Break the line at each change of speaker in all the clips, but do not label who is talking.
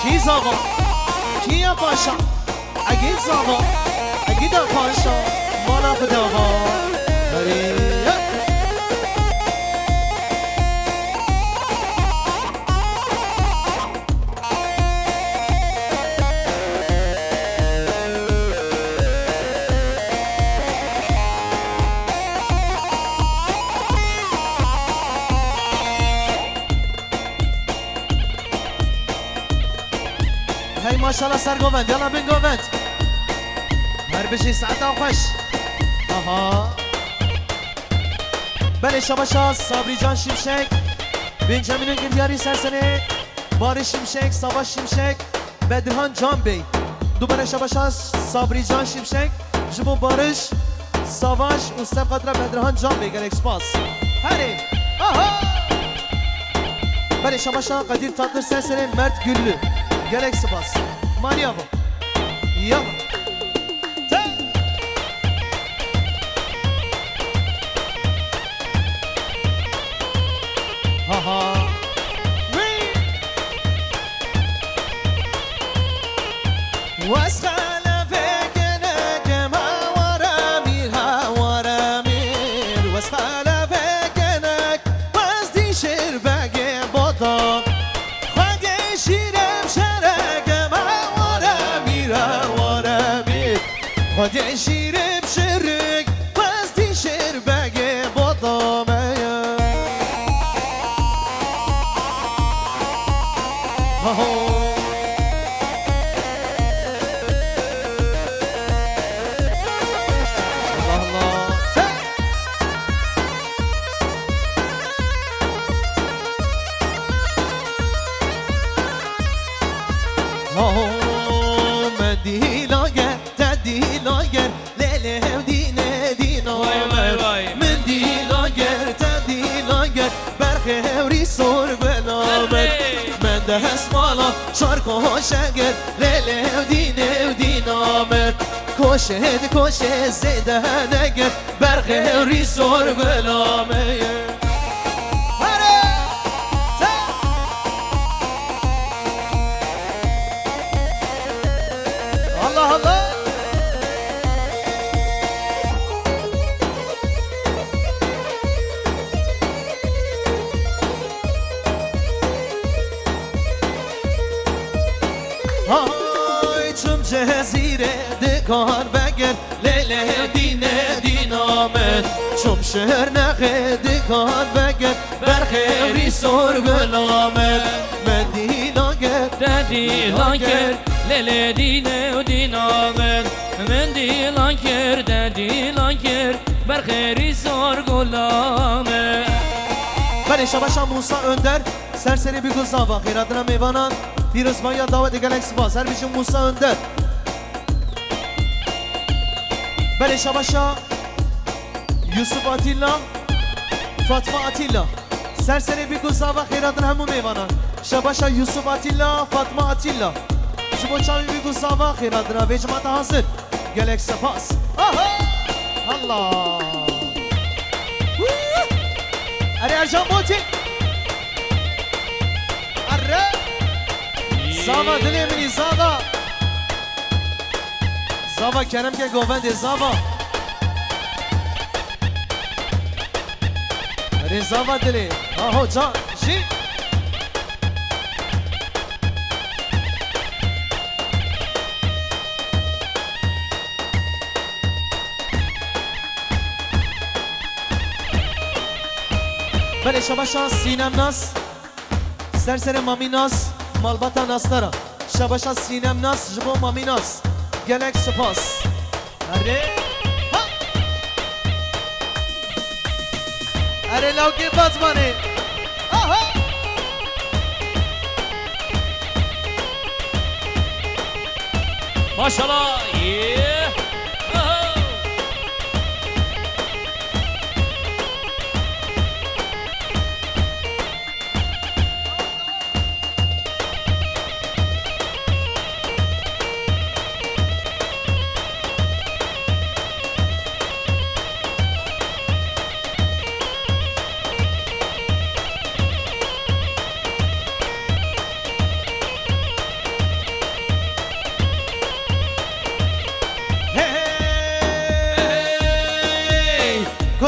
کی زاوا کی پاشا اگه زاوا اگه دا پاشا مالا بداوا هی ماشاءالله سر گوند یالا بین گوند هر بشی ساعت و خوش آها بله شباشا صبری جان شمشک بنجامین گلیاری سرسنه بارش شمشک سواش شمشک بدرهان جان بی دوباره شباشا صبری جان شمشک جبو بارش سواش استف قدر بدرهان جان بی گلک سپاس هری آها بله شباشا قدیر تاتر سرسنه مرد گلو گلک سپاس مانیا با یا ها ها واسخاله فكنك ما ورا ميرها ورا مير واسخاله فكنك وازدي شرباقي بطاق خاقي شيرم شرق ما ورا ميرها ورا مير خاقي شيرم شرق وازدي شرباقي بطاق اسمالا شارکو شگر لیله و دین آمد کوشه زیده نگر برخه ریسور بلامه الله الله های چم جزیره دکان بگر لیله دین آمد چم شهر نخه دکان بگر برخیری سر گل آمد من دیلاگر
لیله دین آمد من دیلاگر برخیری سر گل آمد
بله شباشا موسا önder serseri bir kız daha bakır adına meyvanan bir ısmaya davet egelek spas her biçim Musa önder bale şabaşa Yusuf Atilla Fatma Atilla serseri bir kız daha bakır adına hemu meyvanan şabaşa Yusuf Atilla Fatma Atilla şu boçavi bir kız daha bakır adına ve cemaate hazır gelek spas Allah Arı Ercan Boti Arı Zava dilemini Zava Zava Kerem ke govende Zava Arı Zava dili Aho can Şi Bale şabaşa Sinem Nas Serseri Mami Nas Malbata Naslara şabaşa Sinem Nas Jibo Mami Nas Gelek spas Hadi Ha Hadi lavki batmani Aha
Maşallah yeah.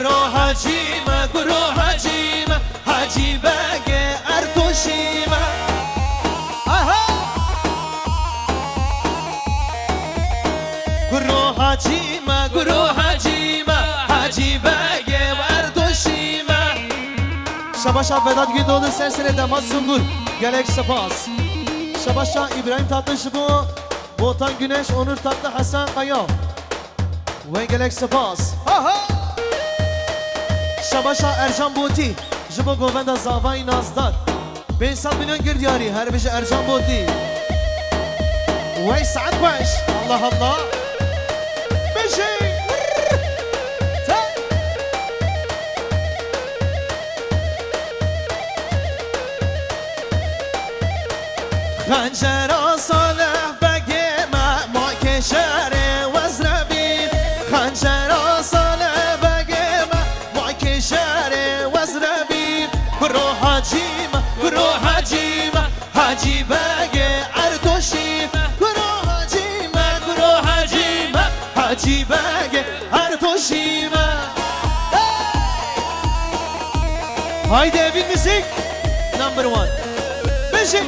گروه حجیمه گروه حجیمه حجی بگه ارتوشیمه آها گروه حجیمه گروه حجیمه حجی بگه ارتوشیمه شباشا وداد گی دولو سرسره دماز سنگر گلک سپاس شباشا İbrahim Tatlışı bu Botan Güneş Onur Tatlı Hasan Kaya ve gelek sepas şabaşa Ercan Boti jibo govenda zavay nazdar ben san milyon girdiyari her beşi Ercan Boti ve Saad Baş Allah Allah beşi خنجر صالح بگیمه ما کشاره وزربیم خنجر صالح بگیمه ما کشاره وزربیم گروه حجیمه گروه حجیمه حجی بگه اردوشیم گروه حجیمه حجی بگه اردوشیم haydi evin müzik number one beşik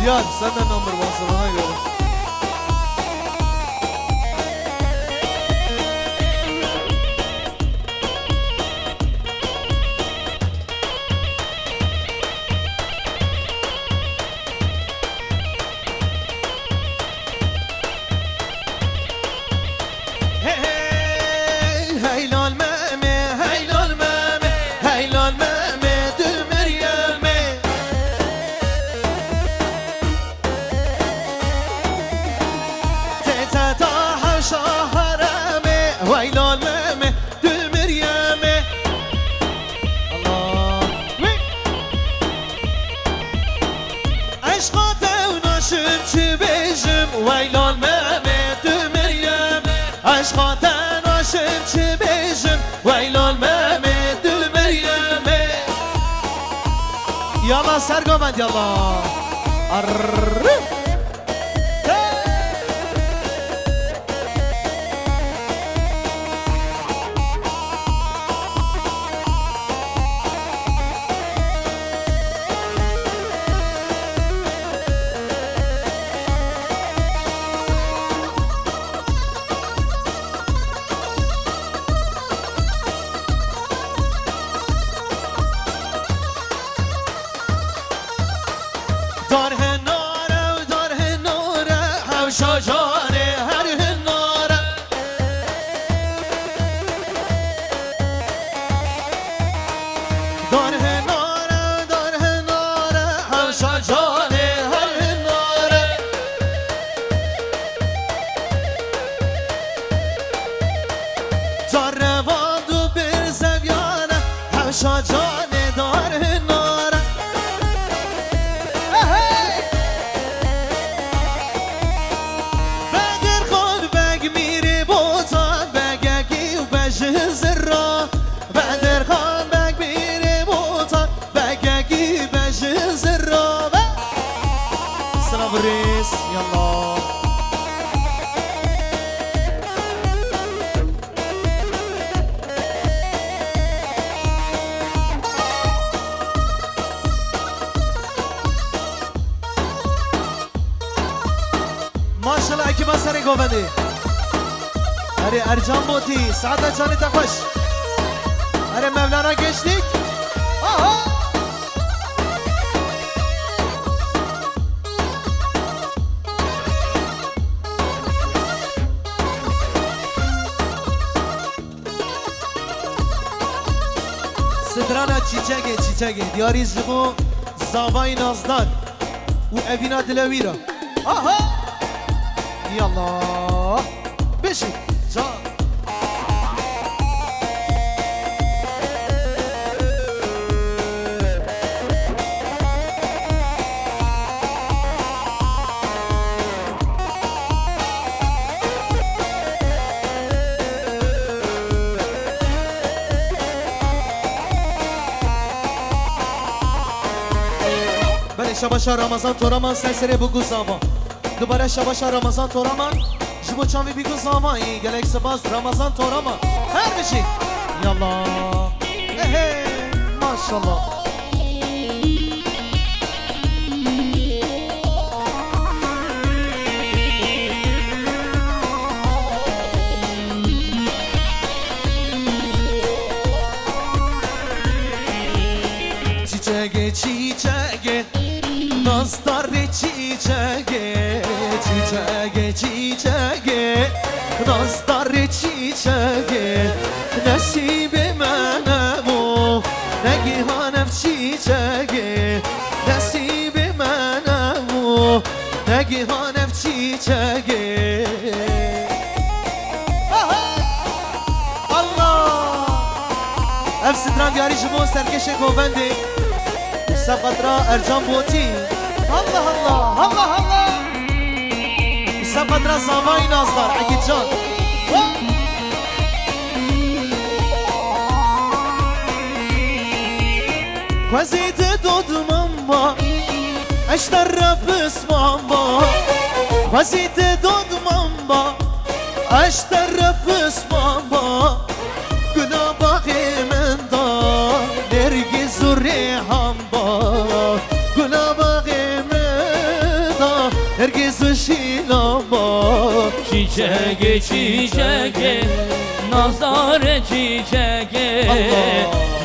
Diyar sen de number one'sın ona göre. Hey hey hey lol meme hey lol meme hey lol meme dül Meryem'e شهرمه ویلال ممه دل مریمه الله عشقات ناشم چی بیشم ویلال ممه دل مریمه عشقات ناشم چی بیشم ویلال ممه دل مریمه یالا سرگوبند یالا شجاره هر هناره دار هناره هم شجاره هر هناره جار روادو بر زویانه هم شجاره دار هناره بريس يلا ما شاء الله اكيد مسري قوبندي هري ارجان بوتي سعادة جاني تخش هري مولانا geçtik Sidrana çiçeğe diyari jibo zavay nazdar u evina dilevira aha yallah beşik can شباشا رمضان تورامان سلسله بگو زاوا دوباره شباشا رمضان تورامان Jibo çavi bir gün zavayı Gelek sabaz Ramazan torama Her bir şey Yallah Ehe Maşallah Çiçeğe çiçeğe Nazdarı çiçeğe Çiçeğe çiçeğe Nazdarı çiçeğe Nasibime ne bu Ne gihanem çiçeğe Nasibime ne bu Ne gihanem çiçeğe Allah Ev sidran diyarı jibon serkeşe govendi Sabadra Ercan Boti Allah Allah Allah Allah Sabadra Zavay Nazlar Agitcan Khazite dodman ba Eşter rap isman ba Khazite dodman ba Eşter rap isman ba Günah bakımın da Nergiz rihan ba Günah bakımın da Nergiz şilan ba
Çiçeğe çiçeğe Nazar çiçeğe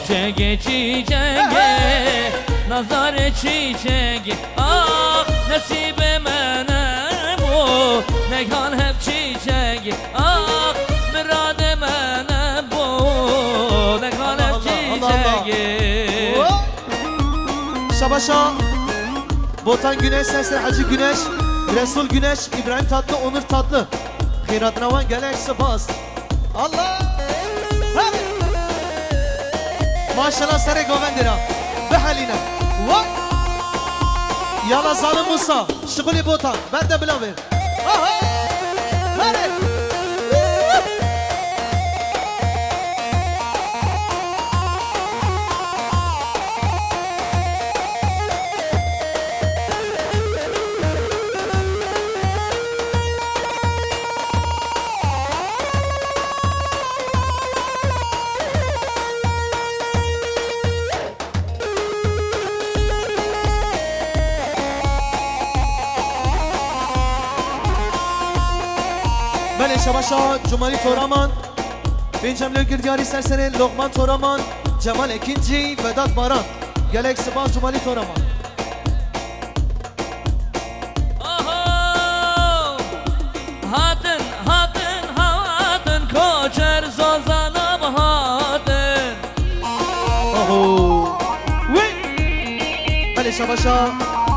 Çiçeğe çiçeğe Nazar çiçeğe Ah nasibime ne bu Ne kan hep çiçeğe Ah müradime ne bu Ne kan hep çiçeğe
Şabaşa Botan Güneş Sesler Hacı Güneş Resul Güneş İbrahim Tatlı Onur Tatlı Khairat Ravan Gelek Sabas Allah Hadi Maşallah Sere Govendira Behalina Vay Yala Zalim Musa Şıguli Botan Berde Bilaver Aha Hadi Bele Şabaşa, Cumali Toraman Benjamin Löngür Diyari Serseri, Lokman Toraman Cemal Ekinci, Vedat Baran Gelek Sibaz Cumali Toraman
Hatın, hatın, hatın Koçer sozanım hatın
Oho Bele Şabaşa,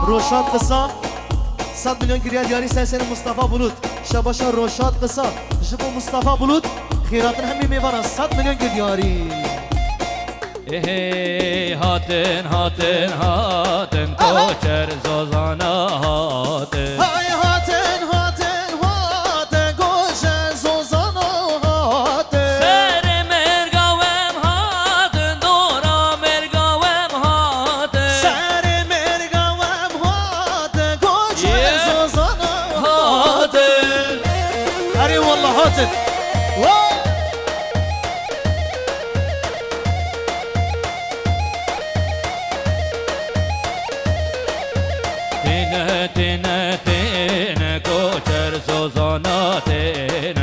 Roşat Kısa 100 milyon giriyar Diyari Serseri Mustafa Bulut Şabaşa Roşat Kısa Jibo Mustafa Bulut Khairatın hemi mevana 100 milyon giriyari
Hey hatın, hatın, hatın Koçer sozana hatın
Hay hatın hatın hatın Koçer sozana hatın
Sere mergavem hatın Dora mergavem hatın
Sere mergavem hatın Koçer sozana hatın Hadi wallah hatın
Tine tine tine Koçer sozana tine